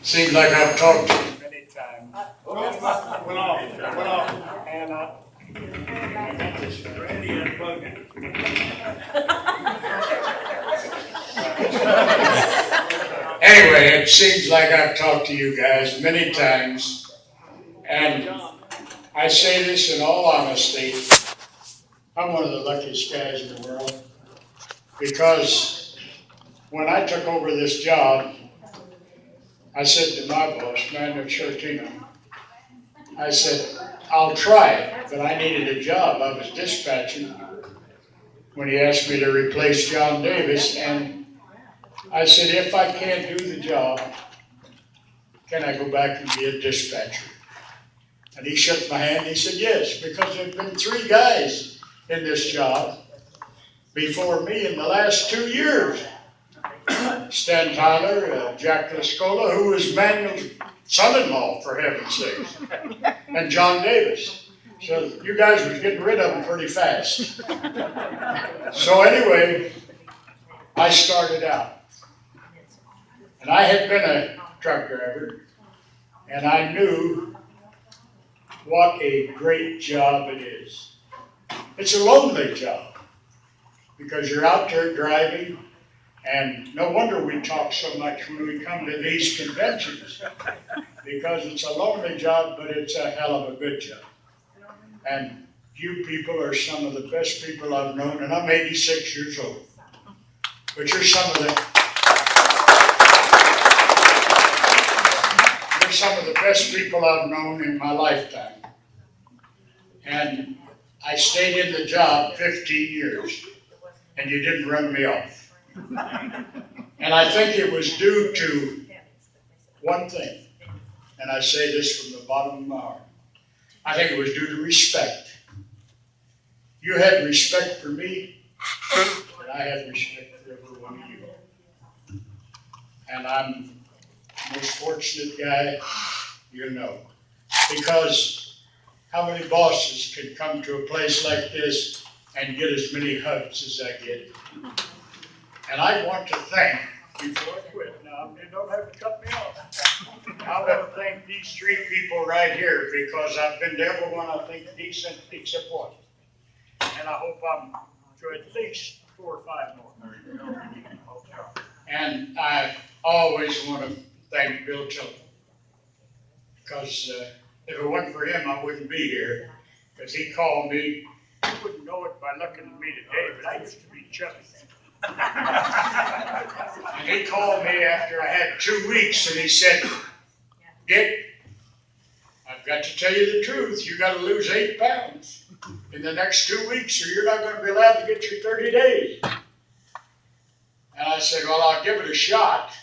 Seems like I've talked to you many times. Went off. And Randy unplugged it. anyway, it seems like I've talked to you guys many times. And I say this in all honesty. I'm one of the luckiest guys in the world. Because when I took over this job, I said to my boss, Manuel Shortino, I said, I'll try it, but I needed a job. I was dispatching when he asked me to replace John Davis, and I said, if I can't do the job, can I go back and be a dispatcher? And he shook my hand, he said, yes, because there have been 3 guys in this job before me in the last 2 years. Stan Tyler, Jack Lascola, who was Manuel's son-in-law, for heaven's sakes, and John Davis. So you guys was getting rid of them pretty fast. So anyway, I started out. And I had been a truck driver, and I knew what a great job it is. It's a lonely job, because you're out there driving. And no wonder we talk so much when we come to these conventions, because it's a lonely job, but it's a hell of a good job. And you people are some of the best people I've known, and I'm 86 years old. But you're some of the best people I've known in my lifetime. And I stayed in the job 15 years, and you didn't run me off. And I think it was due to one thing, and I say this from the bottom of my heart. I think it was due to respect. You had respect for me, and I had respect for every one of you. And I'm the most fortunate guy you know. Because how many bosses can come to a place like this and get as many hugs as I get? And I want to thank, before I quit now, you don't have to cut me off. I want to thank these 3 people right here, because I've been to everyone I think decent except one. And I hope I'm to at least 4 or 5 more. And I always want to thank Bill Tilton, because if it wasn't for him, I wouldn't be here. Because he called me, you wouldn't know it by looking at me today, but I used to be chubby. And he called me after I had 2 weeks, and he said, Dick, I've got to tell you the truth. You got to lose 8 pounds in the next 2 weeks, or you're not going to be allowed to get your 30 days. And I said, well, I'll give it a shot.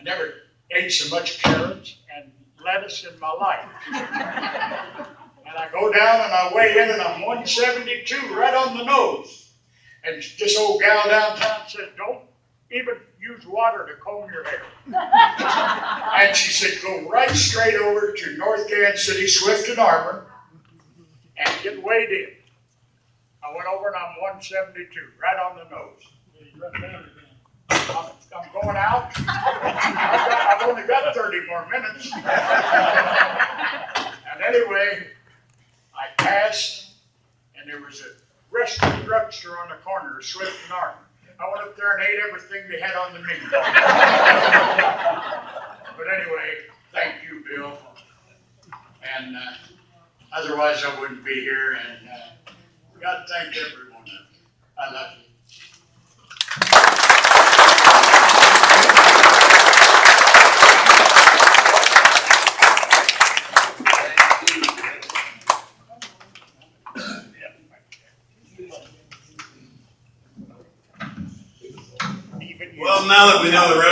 I never ate so much carrots and lettuce in my life. And I go down and I weigh in, and I'm 172 right on the nose. And this old gal downtown said, don't even use water to comb your hair. And she said, go right straight over to North Kansas City, Swift and Armor, and get weighed in. I went over and I'm 172, right on the nose. I'm going out. I've only got 30 more minutes. And anyway, I passed, and there was a restaurant drugstore on the corner of Swift and Armor. I went up there and ate everything they had on the menu. But anyway, thank you, Bill. And otherwise I wouldn't be here. And God thank everyone of you. I love you. Well, now that we know the